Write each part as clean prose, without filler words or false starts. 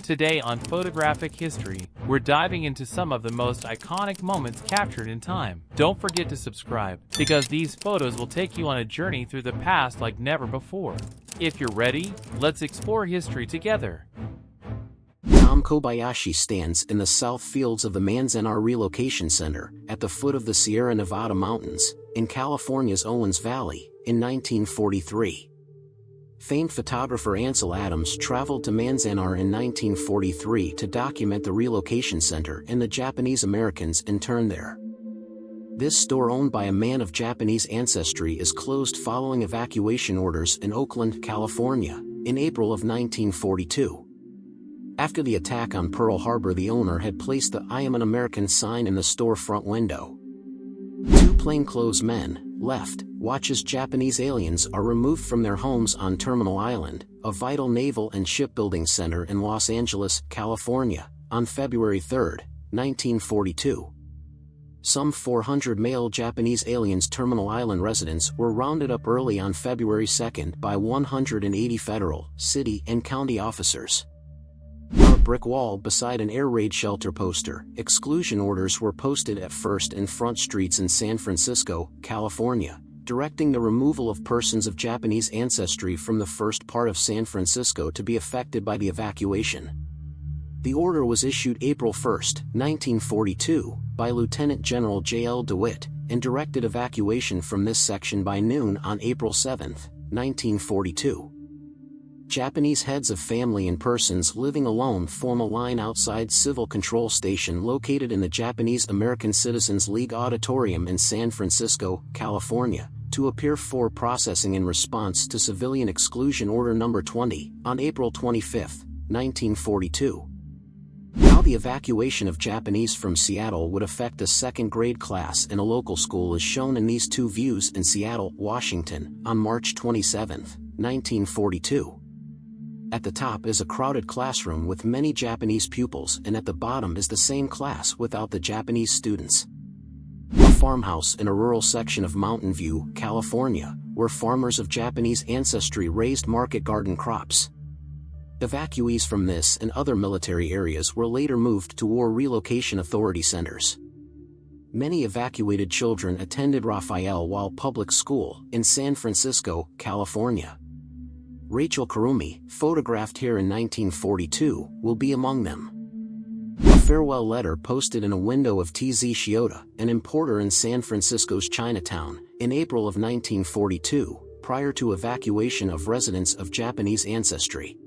Today on Photographic History, we're diving into some of the most iconic moments captured in time. Don't forget to subscribe, because these photos will take you on a journey through the past like never before. If you're ready, let's explore history together. Tom Kobayashi stands in the south fields of the Manzanar Relocation Center, at the foot of the Sierra Nevada mountains, in California's Owens Valley, in 1943. Famed photographer Ansel Adams traveled to Manzanar in 1943 to document the relocation center and the Japanese Americans interned there. This store, owned by a man of Japanese ancestry, is closed following evacuation orders in Oakland, California, in April of 1942. After the attack on Pearl Harbor, the owner had placed the "I am an American" sign in the store front window. Two plainclothes men left watch as Japanese aliens are removed from their homes on Terminal Island, a vital naval and shipbuilding center in Los Angeles, California, on February 3, 1942. Some 400 male Japanese aliens Terminal Island residents were rounded up early on February 2 by 180 federal, city, and county officers. On a brick wall beside an air raid shelter poster, exclusion orders were posted at First and Front Streets in San Francisco, California, directing the removal of persons of Japanese ancestry from the first part of San Francisco to be affected by the evacuation. The order was issued April 1, 1942, by Lieutenant General J.L. DeWitt, and directed evacuation from this section by noon on April 7, 1942. Japanese heads of family and persons living alone form a line outside Civil Control Station located in the Japanese American Citizens League Auditorium in San Francisco, California, to appear for processing in response to Civilian Exclusion Order No. 20, on April 25, 1942. How the evacuation of Japanese from Seattle would affect a second-grade class in a local school is shown in these two views in Seattle, Washington, on March 27, 1942. At the top is a crowded classroom with many Japanese pupils, and at the bottom is the same class without the Japanese students. A farmhouse in a rural section of Mountain View, California, where farmers of Japanese ancestry raised market garden crops. Evacuees from this and other military areas were later moved to War Relocation Authority centers. Many evacuated children attended Raphael Wall Public School in San Francisco, California. Rachel Kurumi, photographed here in 1942, will be among them. A farewell letter posted in a window of T.Z. Shioda, an importer in San Francisco's Chinatown, in April of 1942, prior to evacuation of residents of Japanese ancestry.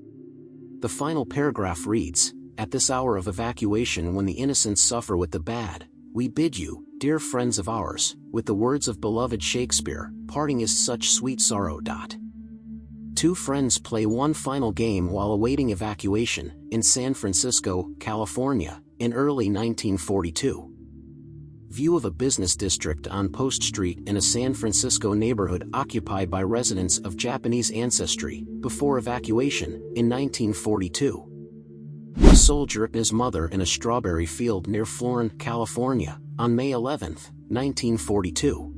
The final paragraph reads, "At this hour of evacuation, when the innocents suffer with the bad, we bid you, dear friends of ours, with the words of beloved Shakespeare, parting is such sweet sorrow. Two friends play one final game while awaiting evacuation, in San Francisco, California, in early 1942. View of a business district on Post Street in a San Francisco neighborhood occupied by residents of Japanese ancestry, before evacuation, in 1942. A soldier and his mother in a strawberry field near Florin, California, on May 11, 1942.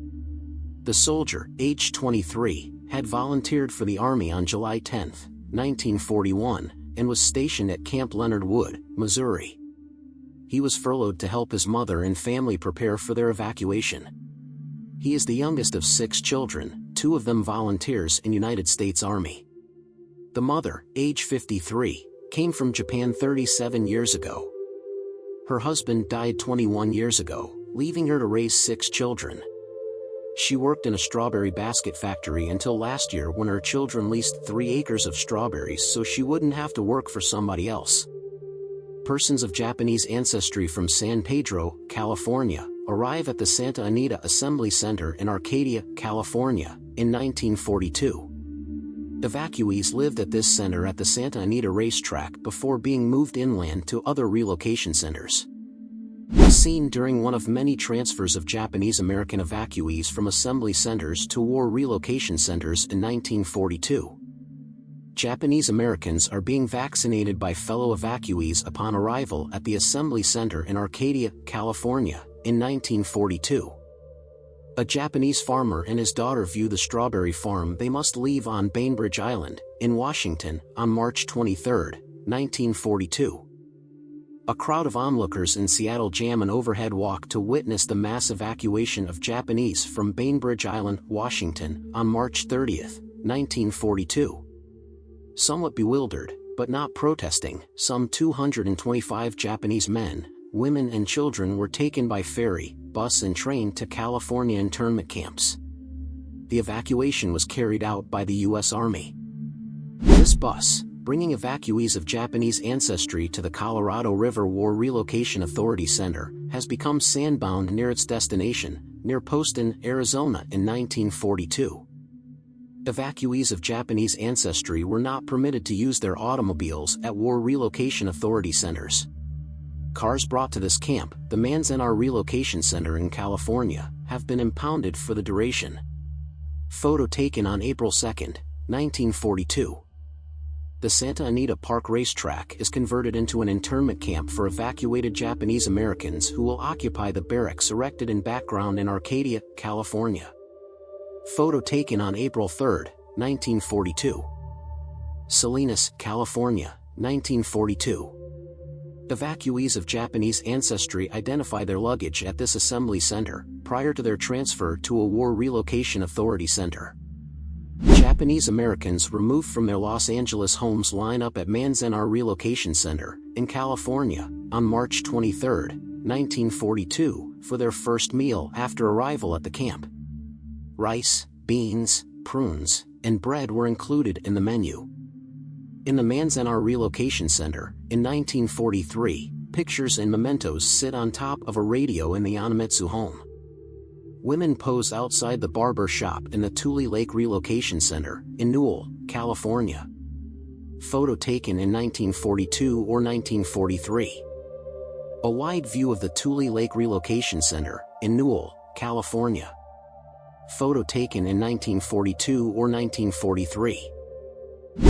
The soldier, aged 23, had volunteered for the Army on July 10, 1941, and was stationed at Camp Leonard Wood, Missouri. He was furloughed to help his mother and family prepare for their evacuation. He is the youngest of 6 children, 2 of them volunteers in United States Army. The mother, age 53, came from Japan 37 years ago. Her husband died 21 years ago, leaving her to raise 6 children. She worked in a strawberry basket factory until last year, when her children leased 3 acres of strawberries so she wouldn't have to work for somebody else. Persons of Japanese ancestry from San Pedro, California, arrive at the Santa Anita Assembly Center in Arcadia, California, in 1942. Evacuees lived at this center at the Santa Anita racetrack before being moved inland to other relocation centers. Seen during one of many transfers of Japanese American evacuees from assembly centers to war relocation centers in 1942. Japanese Americans are being vaccinated by fellow evacuees upon arrival at the assembly center in Arcadia, California, in 1942. A Japanese farmer and his daughter view the strawberry farm they must leave on Bainbridge Island, in Washington, on March 23, 1942. A crowd of onlookers in Seattle jam an overhead walk to witness the mass evacuation of Japanese from Bainbridge Island, Washington, on March 30, 1942. Somewhat bewildered, but not protesting, some 225 Japanese men, women and children were taken by ferry, bus and train to California internment camps. The evacuation was carried out by the U.S. Army. This bus, bringing evacuees of Japanese ancestry to the Colorado River War Relocation Authority Center, has become sandbound near its destination, near Poston, Arizona in 1942. Evacuees of Japanese ancestry were not permitted to use their automobiles at War Relocation Authority centers. Cars brought to this camp, the Manzanar Relocation Center in California, have been impounded for the duration. Photo taken on April 2, 1942. The Santa Anita Park Racetrack is converted into an internment camp for evacuated Japanese Americans who will occupy the barracks erected in background in Arcadia, California. Photo taken on April 3, 1942. Salinas, California, 1942. Evacuees of Japanese ancestry identify their luggage at this assembly center, prior to their transfer to a War Relocation Authority center. Japanese Americans removed from their Los Angeles homes line up at Manzanar Relocation Center, in California, on March 23, 1942, for their first meal after arrival at the camp. Rice, beans, prunes, and bread were included in the menu. In the Manzanar Relocation Center, in 1943, pictures and mementos sit on top of a radio in the Yanamitsu home. Women pose outside the barber shop in the Tule Lake Relocation Center, in Newell, California. Photo taken in 1942 or 1943. A wide view of the Tule Lake Relocation Center, in Newell, California. Photo taken in 1942 or 1943.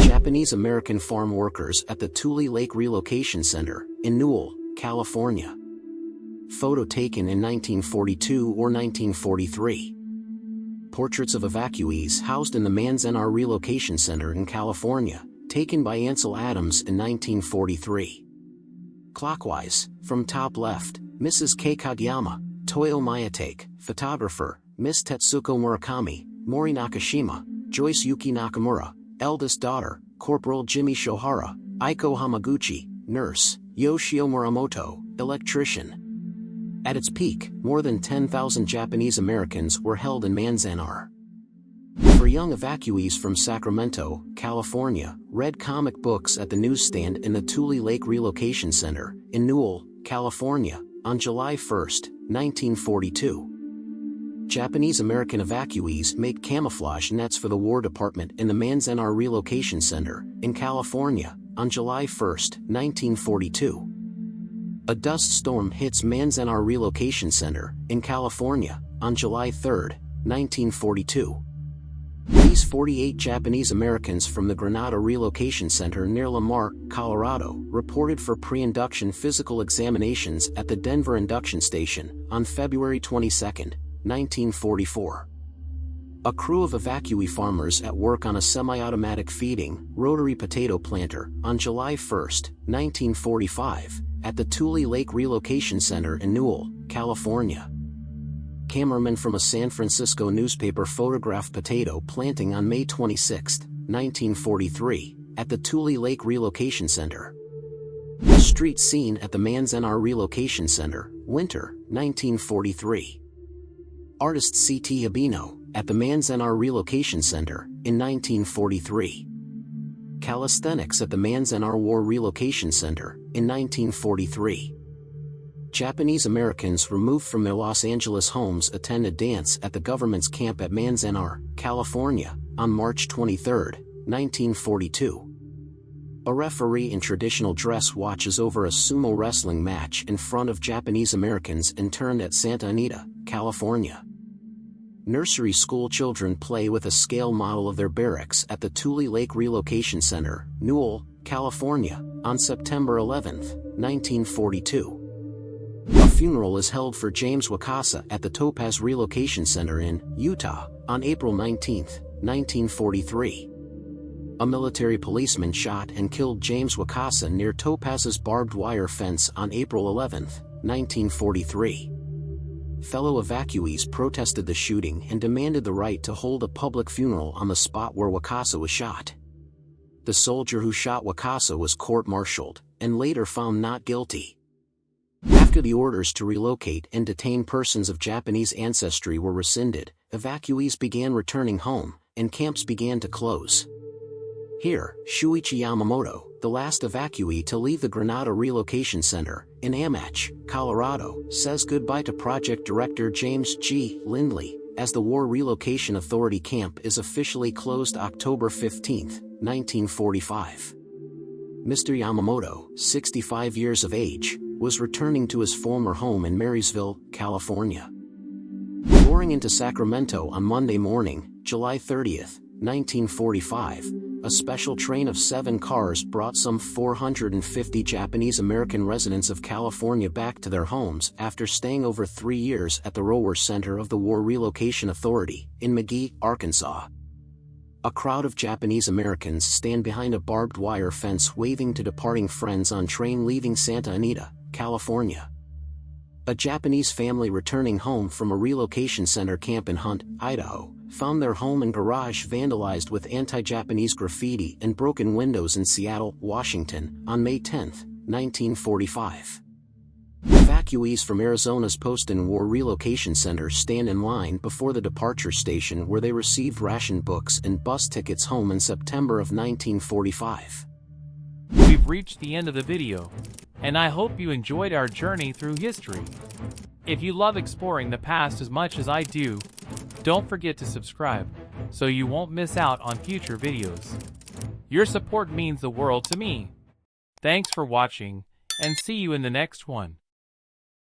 Japanese American farm workers at the Tule Lake Relocation Center, in Newell, California. Photo taken in 1942 or 1943. Portraits of evacuees housed in the Manzanar Relocation Center in California, taken by Ansel Adams in 1943. Clockwise, from top left, Mrs. Kei Kageyama, Toyo Miyatake, photographer, Miss Tetsuko Murakami, Mori Nakashima, Joyce Yuki Nakamura, eldest daughter, Corporal Jimmy Shohara, Aiko Hamaguchi, nurse, Yoshio Muramoto, electrician. At its peak, more than 10,000 Japanese Americans were held in Manzanar. For young evacuees from Sacramento, California, read comic books at the newsstand in the Tule Lake Relocation Center, in Newell, California, on July 1, 1942. Japanese American evacuees make camouflage nets for the War Department in the Manzanar Relocation Center, in California, on July 1, 1942. A dust storm hits Manzanar Relocation Center, in California, on July 3, 1942. These 48 Japanese Americans from the Granada Relocation Center near Lamar, Colorado, reported for pre-induction physical examinations at the Denver Induction Station, on February 22, 1944. A crew of evacuee farmers at work on a semi-automatic feeding, rotary potato planter, on July 1, 1945, at the Tule Lake Relocation Center in Newell, California. Cameramen from a San Francisco newspaper photographed potato planting on May 26, 1943, at the Tule Lake Relocation Center. The street scene at the Manzanar Relocation Center, winter, 1943. Artist C.T. Habino, at the Manzanar Relocation Center, in 1943. Calisthenics at the Manzanar War Relocation Center, in 1943. Japanese Americans removed from their Los Angeles homes attend a dance at the government's camp at Manzanar, California, on March 23, 1942. A referee in traditional dress watches over a sumo wrestling match in front of Japanese Americans interned at Santa Anita, California. Nursery school children play with a scale model of their barracks at the Tule Lake Relocation Center, Newell, California, on September 11, 1942. A funeral is held for James Wakasa at the Topaz Relocation Center in Utah, on April 19, 1943. A military policeman shot and killed James Wakasa near Topaz's barbed wire fence on April 11, 1943. Fellow evacuees protested the shooting and demanded the right to hold a public funeral on the spot where Wakasa was shot. The soldier who shot Wakasa was court-martialed, and later found not guilty. After the orders to relocate and detain persons of Japanese ancestry were rescinded, evacuees began returning home, and camps began to close. Here, Shuichi Yamamoto, the last evacuee to leave the Granada Relocation Center, in Amach, Colorado, says goodbye to project director James G. Lindley, as the War Relocation Authority camp is officially closed October 15, 1945. Mr. Yamamoto, 65 years of age, was returning to his former home in Marysville, California. Roaring into Sacramento on Monday morning, July 30, 1945, a special train of 7 cars brought some 450 Japanese American residents of California back to their homes after staying over 3 years at the Rower Center of the War Relocation Authority, in McGehee, Arkansas. A crowd of Japanese Americans stand behind a barbed wire fence waving to departing friends on train leaving Santa Anita, California. A Japanese family returning home from a relocation center camp in Hunt, Idaho, found their home and garage vandalized with anti-Japanese graffiti and broken windows in Seattle, Washington, on May 10, 1945. Evacuees from Arizona's Poston War Relocation Center stand in line before the departure station where they received ration books and bus tickets home in September of 1945. We've reached the end of the video, and I hope you enjoyed our journey through history. If you love exploring the past as much as I do, don't forget to subscribe, so you won't miss out on future videos. Your support means the world to me. Thanks for watching, and see you in the next one.